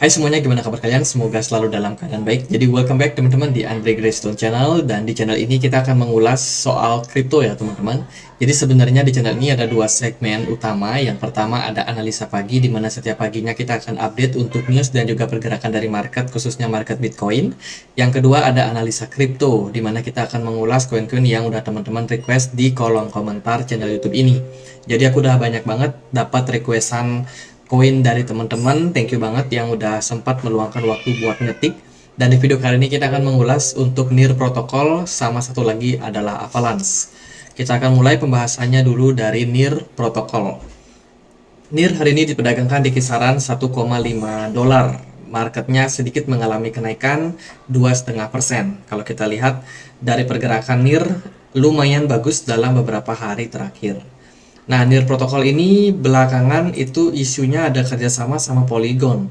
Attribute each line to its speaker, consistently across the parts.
Speaker 1: Hai semuanya, gimana kabar kalian? Semoga selalu dalam keadaan baik. Jadi welcome back teman-teman di Andre Greystone Channel. Dan di channel ini kita akan mengulas soal kripto ya teman-teman. Jadi sebenarnya di channel ini ada dua segmen utama. Yang pertama ada analisa pagi, di mana setiap paginya kita akan update untuk news dan juga pergerakan dari market, khususnya market Bitcoin. Yang kedua ada analisa kripto, di mana kita akan mengulas koin-koin yang udah teman-teman request di kolom komentar channel YouTube ini. Jadi aku udah banyak banget dapat requestan koin dari teman-teman. Thank you banget yang udah sempat meluangkan waktu buat ngetik. Dan di video kali ini kita akan mengulas untuk NIR protokol, sama satu lagi adalah Avalanche. Kita akan mulai pembahasannya dulu dari NIR protokol. NIR hari ini diperdagangkan di kisaran 1,5 dolar. Marketnya sedikit mengalami kenaikan 2,5%. Kalau kita lihat dari pergerakan NIR lumayan bagus dalam beberapa hari terakhir. Nah, NIR protokol ini belakangan itu isunya ada kerjasama sama Polygon.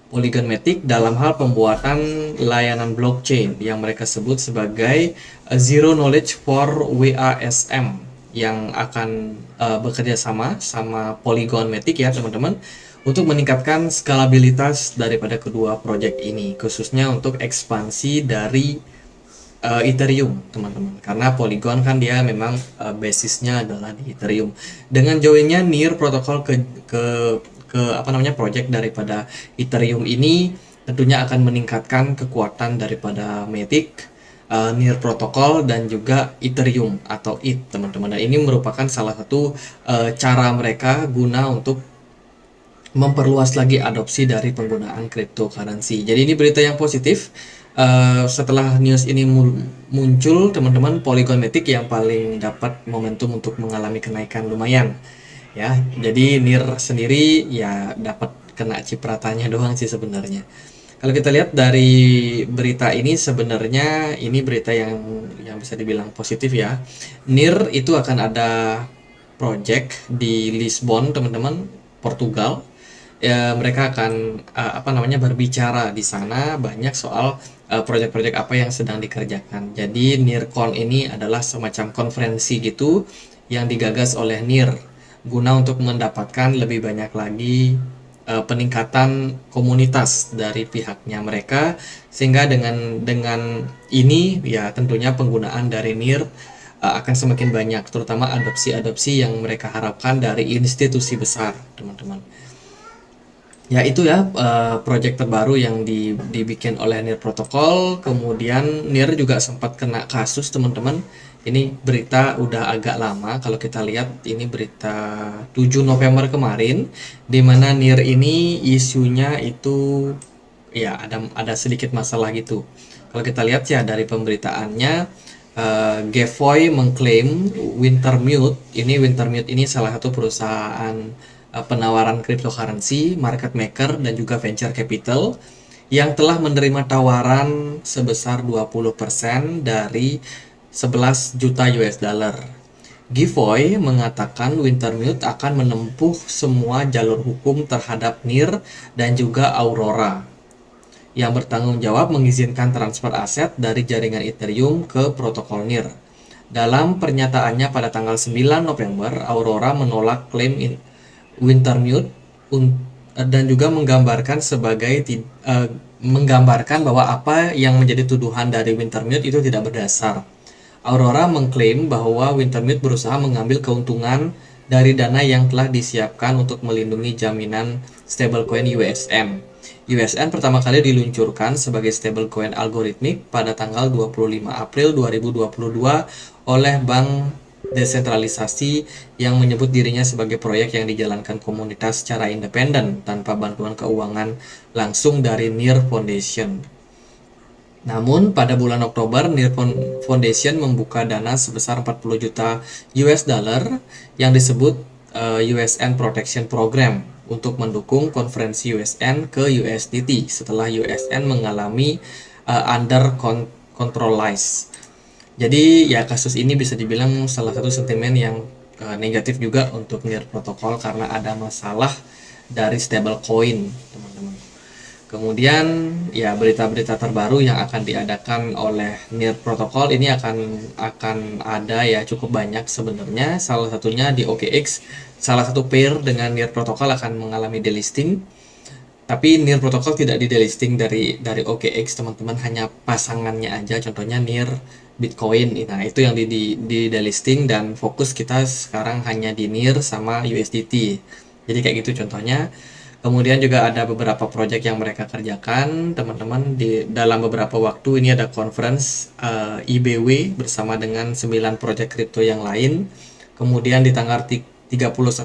Speaker 1: Polygon Matic dalam hal pembuatan layanan blockchain yang mereka sebut sebagai Zero Knowledge for WASM yang akan bekerja sama Polygon Matic ya teman-teman, untuk meningkatkan skalabilitas daripada kedua proyek ini, khususnya untuk ekspansi dari Ethereum teman-teman, karena Polygon kan dia memang basisnya adalah di Ethereum. Dengan joinnya NIR protokol ke apa namanya project daripada Ethereum ini, tentunya akan meningkatkan kekuatan daripada Matic, NIR protokol dan juga Ethereum atau ETH teman-teman. Dan ini merupakan salah satu cara mereka guna untuk memperluas lagi adopsi dari penggunaan cryptocurrency. Jadi ini berita yang positif. Setelah news ini muncul teman-teman, Polygon Matic yang paling dapat momentum untuk mengalami kenaikan lumayan ya. Jadi NIR sendiri ya dapat kena cipratannya doang sih sebenarnya. Kalau kita lihat dari berita ini, sebenarnya ini berita yang bisa dibilang positif ya. NIR itu akan ada project di Lisbon teman-teman, Portugal. Ya, mereka akan apa namanya berbicara di sana banyak soal proyek-proyek apa yang sedang dikerjakan. Jadi NIRCon ini adalah semacam konferensi gitu yang digagas oleh NIR guna untuk mendapatkan lebih banyak lagi peningkatan komunitas dari pihaknya mereka, sehingga dengan ini ya tentunya penggunaan dari NIR akan semakin banyak, terutama adopsi-adopsi yang mereka harapkan dari institusi besar teman-teman. Ya itu ya project terbaru yang dibikin oleh NIR Protocol. Kemudian NIR juga sempat kena kasus teman-teman. Ini berita udah agak lama. Kalau kita lihat ini berita 7 November kemarin, di mana NIR ini isunya itu ya ada sedikit masalah gitu. Kalau kita lihat ya dari pemberitaannya, Gevoy mengklaim Wintermute ini salah satu perusahaan penawaran cryptocurrency, market maker, dan juga venture capital yang telah menerima tawaran sebesar 20% dari 11 juta US dollar. Giveaway mengatakan Wintermute akan menempuh semua jalur hukum terhadap NIR dan juga Aurora, yang bertanggung jawab mengizinkan transfer aset dari jaringan Ethereum ke protokol NIR. Dalam pernyataannya pada tanggal 9 November, Aurora menolak klaim Wintermute dan juga menggambarkan bahwa apa yang menjadi tuduhan dari Wintermute itu tidak berdasar. Aurora mengklaim bahwa Wintermute berusaha mengambil keuntungan dari dana yang telah disiapkan untuk melindungi jaminan stablecoin USN. USN pertama kali diluncurkan sebagai stablecoin algoritmik pada tanggal 25 April 2022 oleh Bank Desentralisasi yang menyebut dirinya sebagai proyek yang dijalankan komunitas secara independen tanpa bantuan keuangan langsung dari NIR Foundation. Namun pada bulan Oktober, NIR Foundation membuka dana sebesar 40 juta US dollar yang disebut USN Protection Program untuk mendukung konversi USN ke USDT setelah USN mengalami under controlize. Jadi ya kasus ini bisa dibilang salah satu sentimen yang negatif juga untuk NIR protokol karena ada masalah dari stablecoin, teman-teman. Kemudian ya berita-berita terbaru yang akan diadakan oleh NIR protokol ini akan ada ya cukup banyak sebenarnya. Salah satunya di OKX, salah satu pair dengan NIR protokol akan mengalami delisting. Tapi NIR protokol tidak di delisting dari OKX teman-teman, hanya pasangannya aja, contohnya NIR Bitcoin. Nah, itu yang di delisting, dan fokus kita sekarang hanya di NIR sama USDT. Jadi kayak gitu contohnya. Kemudian juga ada beberapa project yang mereka kerjakan, teman-teman, di dalam beberapa waktu ini ada conference IBW bersama dengan 9 project crypto yang lain. Kemudian di tanggal 31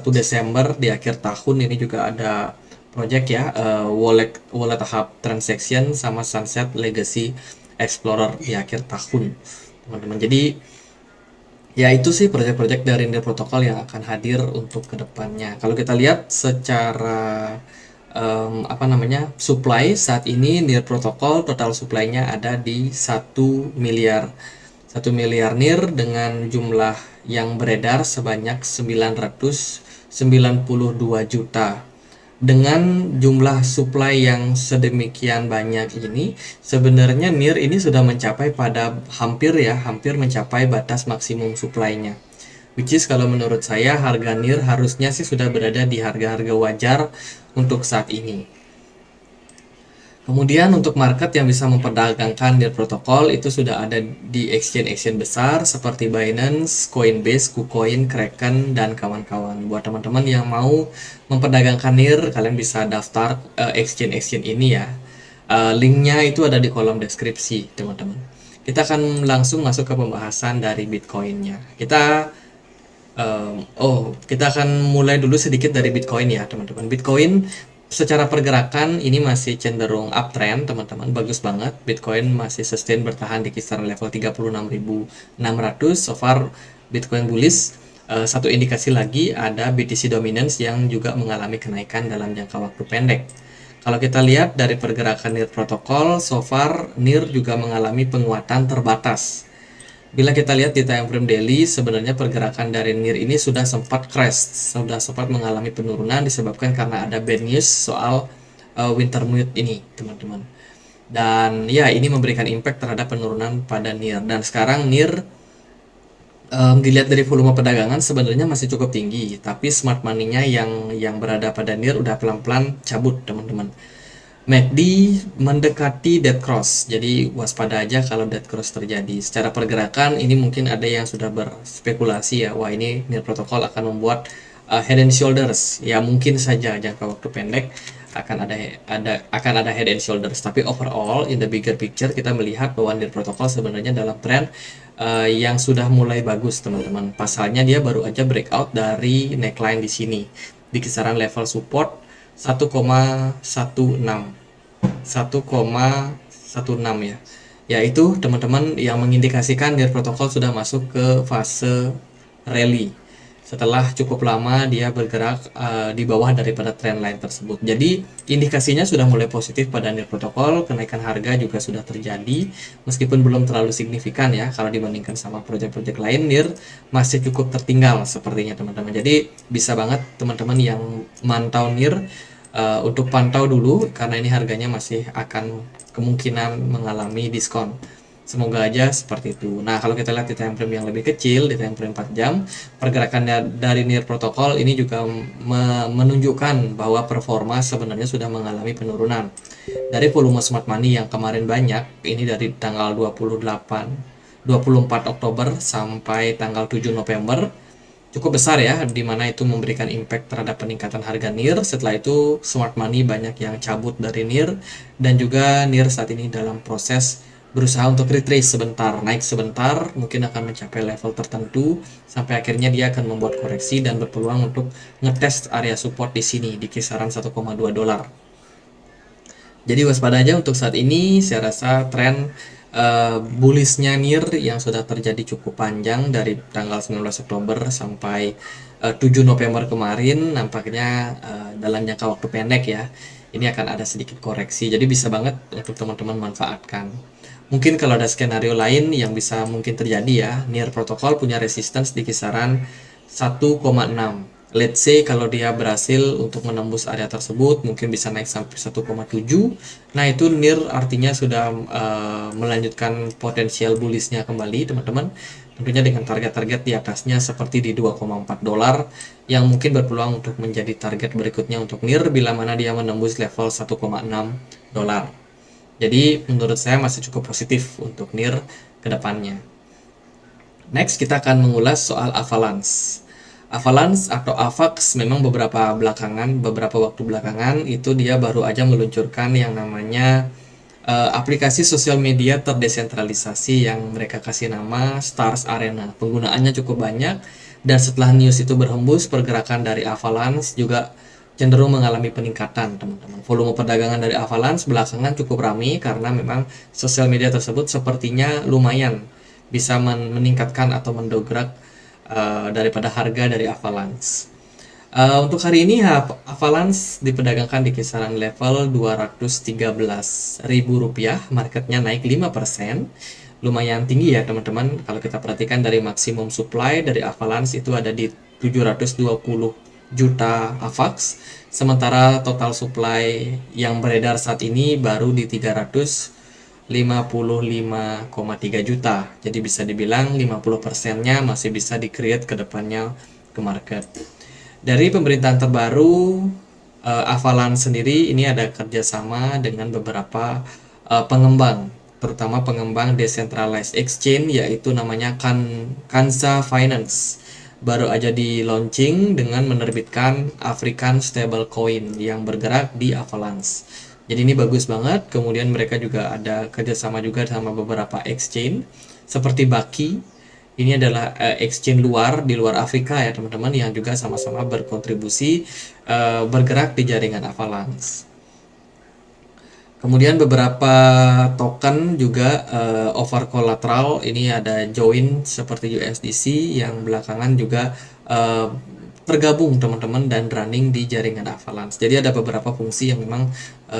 Speaker 1: Desember di akhir tahun ini juga ada project ya, wallet wallet hub transaction sama Sunset Legacy Explorer di akhir tahun, teman-teman. Jadi ya itu sih proyek-proyek dari NIR Protocol yang akan hadir untuk kedepannya. Kalau kita lihat secara apa namanya, supply saat ini NIR Protocol total supply-nya ada di 1 miliar 1 miliar NIR dengan jumlah yang beredar sebanyak 992 juta. Dengan jumlah supply yang sedemikian banyak ini, sebenarnya NIR ini sudah mencapai pada hampir mencapai batas maksimum supply-nya. Which is kalau menurut saya harga NIR harusnya sih sudah berada di harga-harga wajar untuk saat ini. Kemudian untuk market yang bisa memperdagangkan NIR protokol itu sudah ada di exchange-exchange besar seperti Binance, Coinbase, KuCoin, Kraken, dan kawan-kawan. Buat teman-teman yang mau memperdagangkan NIR, kalian bisa daftar exchange-exchange ini ya. Linknya itu ada di kolom deskripsi, teman-teman. Kita akan langsung masuk ke pembahasan dari Bitcoin-nya. Kita akan mulai dulu sedikit dari Bitcoin ya, teman-teman. Bitcoin secara pergerakan ini masih cenderung uptrend, teman-teman. Bagus banget. Bitcoin masih sustain bertahan di kisaran level 36.600. So far Bitcoin bullish. Satu indikasi lagi ada BTC dominance yang juga mengalami kenaikan dalam jangka waktu pendek. Kalau kita lihat dari pergerakan NIR protokol, so far NIR juga mengalami penguatan terbatas. Bila kita lihat di time frame daily, sebenarnya pergerakan dari NIR ini sudah sempat crash, sudah sempat mengalami penurunan disebabkan karena ada bad news soal winter mute ini, teman-teman. Dan ya, ini memberikan impact terhadap penurunan pada NIR. Dan sekarang NIR dilihat dari volume perdagangan sebenarnya masih cukup tinggi, tapi smart money-nya yang berada pada NIR udah pelan-pelan cabut, teman-teman. MACD mendekati dead cross, jadi waspada aja kalau dead cross terjadi. Secara pergerakan ini mungkin ada yang sudah berspekulasi ya, wah ini NIR protokol akan membuat head and shoulders. Ya mungkin saja jangka waktu pendek akan ada head and shoulders, tapi overall in the bigger picture kita melihat bahwa NIR protokol sebenarnya dalam trend yang sudah mulai bagus, teman-teman. Pasalnya dia baru aja breakout dari neckline di sini di kisaran level support 1,16 ya. Yaitu teman-teman yang mengindikasikan NIR protokol sudah masuk ke fase rally setelah cukup lama dia bergerak di bawah daripada trendline tersebut. Jadi indikasinya sudah mulai positif pada NIR protokol, kenaikan harga juga sudah terjadi meskipun belum terlalu signifikan ya kalau dibandingkan sama proyek-proyek lain. NIR masih cukup tertinggal sepertinya, teman-teman. Jadi bisa banget teman-teman yang mantau NIR untuk pantau dulu karena ini harganya masih akan kemungkinan mengalami diskon. Semoga aja seperti itu. Nah, kalau kita lihat di time frame yang lebih kecil, di time frame 4 jam, pergerakannya dari NIR protokol ini juga menunjukkan bahwa performa sebenarnya sudah mengalami penurunan. Dari volume smart money yang kemarin banyak, ini dari tanggal 24 Oktober sampai tanggal 7 November, cukup besar ya, dimana itu memberikan impact terhadap peningkatan harga NIR. Setelah itu smart money banyak yang cabut dari NIR, dan juga NIR saat ini dalam proses berusaha untuk retrace sebentar, naik sebentar, mungkin akan mencapai level tertentu sampai akhirnya dia akan membuat koreksi dan berpeluang untuk ngetes area support di sini di kisaran 1,2 dolar. Jadi waspada aja untuk saat ini. Saya rasa tren bullishnya NIR yang sudah terjadi cukup panjang dari tanggal 19 Oktober sampai 7 November kemarin, nampaknya dalam jangka waktu pendek ya, ini akan ada sedikit koreksi. Jadi bisa banget untuk teman-teman manfaatkan. Mungkin kalau ada skenario lain yang bisa mungkin terjadi ya, NIR protokol punya resistance di kisaran 1,6. Let's say kalau dia berhasil untuk menembus area tersebut, mungkin bisa naik sampai 1,7. Nah, itu NIR artinya sudah melanjutkan potensial bullishnya kembali, teman-teman. tentunya dengan target-target di atasnya seperti di 2,4 dolar yang mungkin berpeluang untuk menjadi target berikutnya untuk NIR bila mana dia menembus level 1,6 dolar. Jadi menurut saya masih cukup positif untuk NIR ke depannya. Next kita akan mengulas soal Avalanche. Avalanche atau Avax memang beberapa waktu belakangan itu dia baru aja meluncurkan yang namanya aplikasi sosial media terdesentralisasi yang mereka kasih nama Stars Arena. Penggunaannya cukup banyak dan setelah news itu berhembus, pergerakan dari Avalanche juga cenderung mengalami peningkatan, teman-teman. Volume perdagangan dari Avalanche belakangan cukup ramai karena memang sosial media tersebut sepertinya lumayan bisa meningkatkan atau mendongkrak daripada harga dari Avalanche. Untuk hari ini Avalanche diperdagangkan di kisaran level Rp213.000, marketnya naik 5%. Lumayan tinggi ya teman-teman. Kalau kita perhatikan dari maksimum supply dari Avalanche itu ada di 720 juta AVAX, sementara total supply yang beredar saat ini baru di 355,3 juta. Jadi bisa dibilang 50%-nya masih bisa di-create ke depannya ke market. Dari pemerintahan terbaru, Avalanche sendiri ini ada kerjasama dengan beberapa pengembang, terutama pengembang decentralized exchange, yaitu namanya Kansa Finance. Baru aja di launching dengan menerbitkan African Stablecoin yang bergerak di Avalanche. Jadi ini bagus banget. Kemudian mereka juga ada kerjasama juga sama beberapa exchange seperti Baki. Ini adalah exchange di luar Afrika ya teman-teman, yang juga sama-sama berkontribusi bergerak di jaringan Avalanche. Kemudian beberapa token juga over collateral, ini ada join seperti USDC yang belakangan juga tergabung teman-teman dan running di jaringan Avalanche. Jadi ada beberapa fungsi yang memang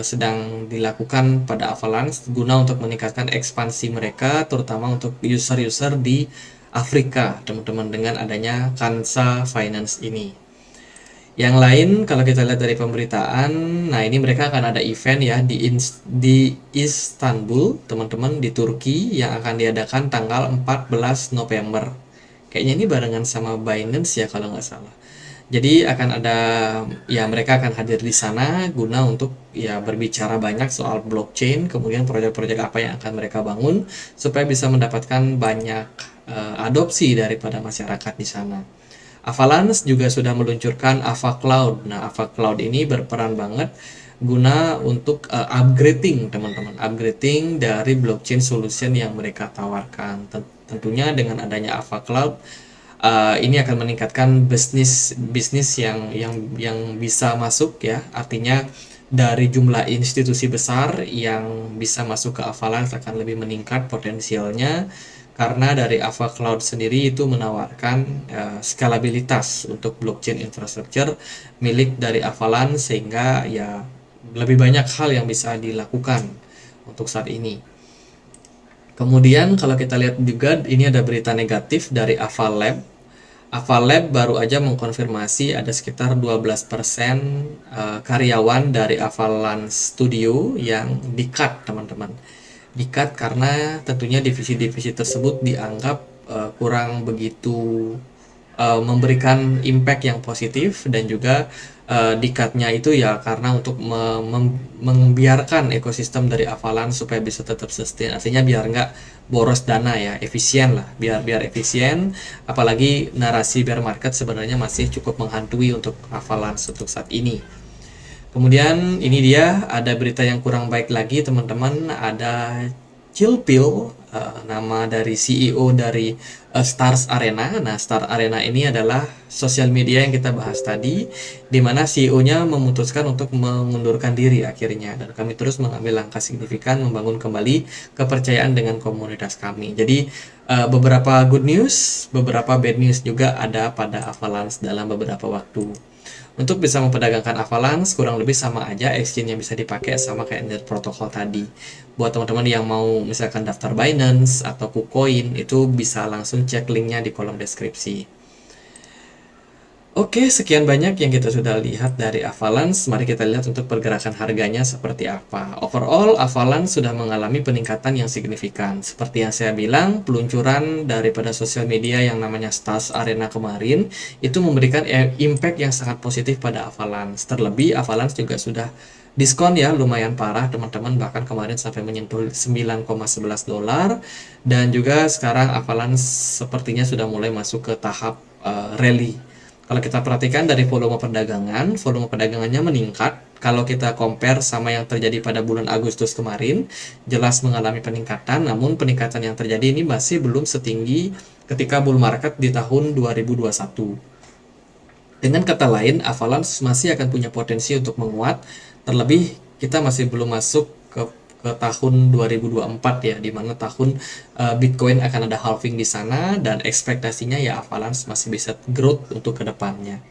Speaker 1: sedang dilakukan pada Avalanche guna untuk meningkatkan ekspansi mereka, terutama untuk user-user di Afrika, teman-teman, dengan adanya Kansa Finance ini. Yang lain, kalau kita lihat dari pemberitaan, nah ini mereka akan ada event ya di Istanbul, teman-teman, di Turki, yang akan diadakan tanggal 14 November. Kayaknya ini barengan sama Binance ya kalau nggak salah. Jadi akan ada, ya mereka akan hadir di sana guna untuk ya berbicara banyak soal blockchain, kemudian proyek-proyek apa yang akan mereka bangun supaya bisa mendapatkan banyak adopsi daripada masyarakat di sana. Avalanche juga sudah meluncurkan Ava Cloud. Nah, Ava Cloud ini berperan banget guna untuk upgrading teman-teman, upgrading dari blockchain solution yang mereka tawarkan. Tentunya dengan adanya Ava Cloud ini akan meningkatkan bisnis yang bisa masuk ya, artinya dari jumlah institusi besar yang bisa masuk ke Avalanche akan lebih meningkat potensialnya, karena dari Ava Cloud sendiri itu menawarkan skalabilitas untuk blockchain infrastructure milik dari Avalanche, sehingga ya lebih banyak hal yang bisa dilakukan untuk saat ini. Kemudian kalau kita lihat juga ini ada berita negatif dari Avalab. Avalab baru aja mengkonfirmasi ada sekitar 12% karyawan dari Avalanche Studio yang di-cut, teman-teman. Di-cut karena tentunya divisi-divisi tersebut dianggap kurang begitu memberikan impact yang positif, dan juga di-cut-nya itu ya karena untuk membiarkan ekosistem dari Avalanche supaya bisa tetap sustain, artinya biar nggak boros dana ya, efisien lah, biar efisien, apalagi narasi bear market sebenarnya masih cukup menghantui untuk Avalanche untuk saat ini. Kemudian ini dia ada berita yang kurang baik lagi teman-teman, ada Chillpill, nama dari CEO dari Stars Arena. Nah, Stars Arena ini adalah sosial media yang kita bahas tadi, di mana CEO-nya memutuskan untuk mengundurkan diri akhirnya, dan kami terus mengambil langkah signifikan membangun kembali kepercayaan dengan komunitas kami. Jadi beberapa good news, beberapa bad news juga ada pada Avalanche dalam beberapa waktu. Untuk bisa memperdagangkan Avalanche kurang lebih sama aja, exchange yang bisa dipakai sama kayak NIR protokol tadi. Buat teman-teman yang mau misalkan daftar Binance atau KuCoin, itu bisa langsung cek linknya di kolom deskripsi. Oke, sekian banyak yang kita sudah lihat dari Avalanche. Mari kita lihat untuk pergerakan harganya seperti apa. Overall, Avalanche sudah mengalami peningkatan yang signifikan. Seperti yang saya bilang, peluncuran daripada sosial media yang namanya Stars Arena kemarin itu memberikan impact yang sangat positif pada Avalanche. Terlebih, Avalanche juga sudah diskon ya, lumayan parah teman-teman, bahkan kemarin sampai menyentuh 9,11 dolar. Dan juga sekarang Avalanche sepertinya sudah mulai masuk ke tahap rally. Kalau kita perhatikan dari volume perdagangannya meningkat. Kalau kita compare sama yang terjadi pada bulan Agustus kemarin, jelas mengalami peningkatan, namun peningkatan yang terjadi ini masih belum setinggi ketika bull market di tahun 2021. Dengan kata lain, Avalanche masih akan punya potensi untuk menguat, terlebih kita masih belum masuk ke tahun 2024 ya, di mana tahun Bitcoin akan ada halving di sana dan ekspektasinya ya Avalanche masih bisa growth untuk kedepannya.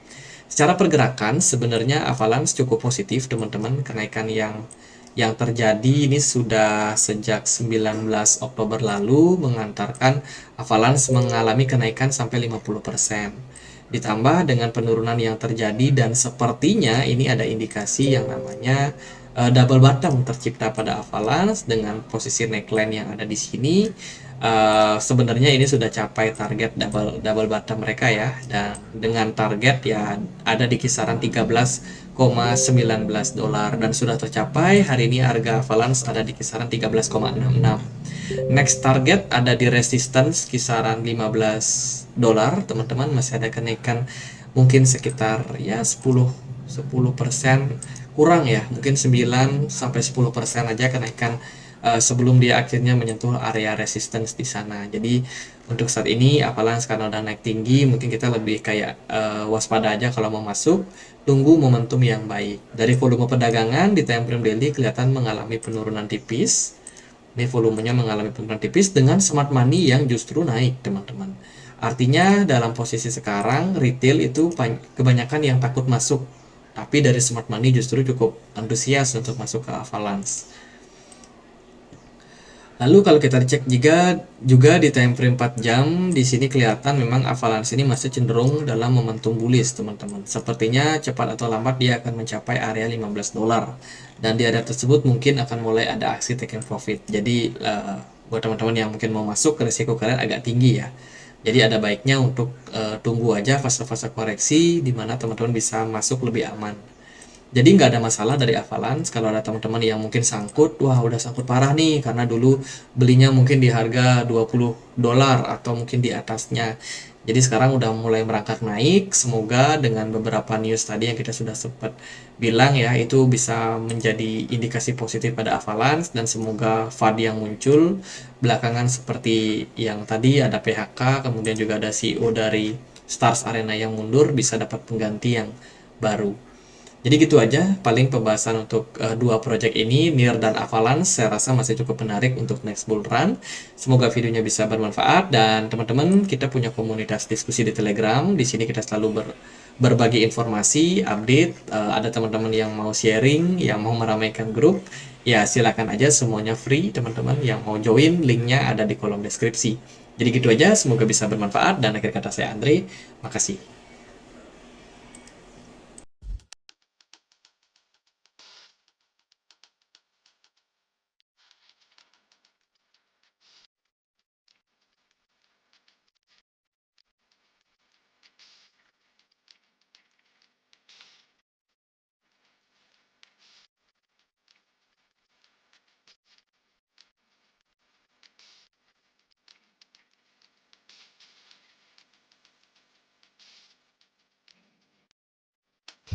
Speaker 1: Secara pergerakan sebenarnya Avalanche cukup positif teman-teman, kenaikan yang terjadi ini sudah sejak 19 Oktober lalu mengantarkan Avalanche mengalami kenaikan sampai 50%. Ditambah dengan penurunan yang terjadi dan sepertinya ini ada indikasi yang namanya double bottom tercipta pada Avalanche dengan posisi neckline yang ada di sini. Sebenarnya ini sudah capai target double bottom mereka ya, dan dengan target ya ada di kisaran 13,19 dolar dan sudah tercapai. Hari ini harga Avalanche ada di kisaran 13,66. Next target ada di resistance kisaran 15 dolar teman-teman, masih ada kenaikan mungkin sekitar ya 10% kurang ya, mungkin 9 sampai 10% aja kenaikan sebelum dia akhirnya menyentuh area resistance di sana. Jadi untuk saat ini Avalanche karena udah naik tinggi, mungkin kita lebih kayak waspada aja kalau mau masuk, tunggu momentum yang baik. Dari volume perdagangan di time frame daily kelihatan mengalami penurunan tipis. Ini volumenya mengalami penurunan tipis dengan smart money yang justru naik teman-teman. Artinya dalam posisi sekarang retail itu kebanyakan yang takut masuk, tapi dari smart money justru cukup antusias untuk masuk ke Avalanche. Lalu kalau kita cek juga di time frame 4 jam, di sini kelihatan memang Avalanche ini masih cenderung dalam momentum bullish, teman-teman. Sepertinya cepat atau lambat dia akan mencapai area 15 dolar. Dan di area tersebut mungkin akan mulai ada aksi taking profit. Jadi buat teman-teman yang mungkin mau masuk, risiko kalian agak tinggi ya. Jadi ada baiknya untuk tunggu aja fase-fase koreksi di mana teman-teman bisa masuk lebih aman. Jadi nggak ada masalah dari Avalanche kalau ada teman-teman yang mungkin sangkut, wah udah sangkut parah nih karena dulu belinya mungkin di harga 20 dolar atau mungkin di atasnya. Jadi sekarang udah mulai merangkak naik, semoga dengan beberapa news tadi yang kita sudah sempat bilang ya, itu bisa menjadi indikasi positif pada Avalanche dan semoga FUD yang muncul belakangan seperti yang tadi ada PHK, kemudian juga ada CEO dari Stars Arena yang mundur bisa dapat pengganti yang baru. Jadi gitu aja paling pembahasan untuk dua project ini, NIR dan Avalanche. Saya rasa masih cukup menarik untuk next bull run. Semoga videonya bisa bermanfaat dan teman-teman kita punya komunitas diskusi di Telegram. Di sini kita selalu berbagi informasi, update. Ada teman-teman yang mau sharing, yang mau meramaikan grup, ya silakan aja, semuanya free teman-teman. Yang mau join, linknya ada di kolom deskripsi. Jadi gitu aja, semoga bisa bermanfaat dan akhir kata saya Andre, makasih.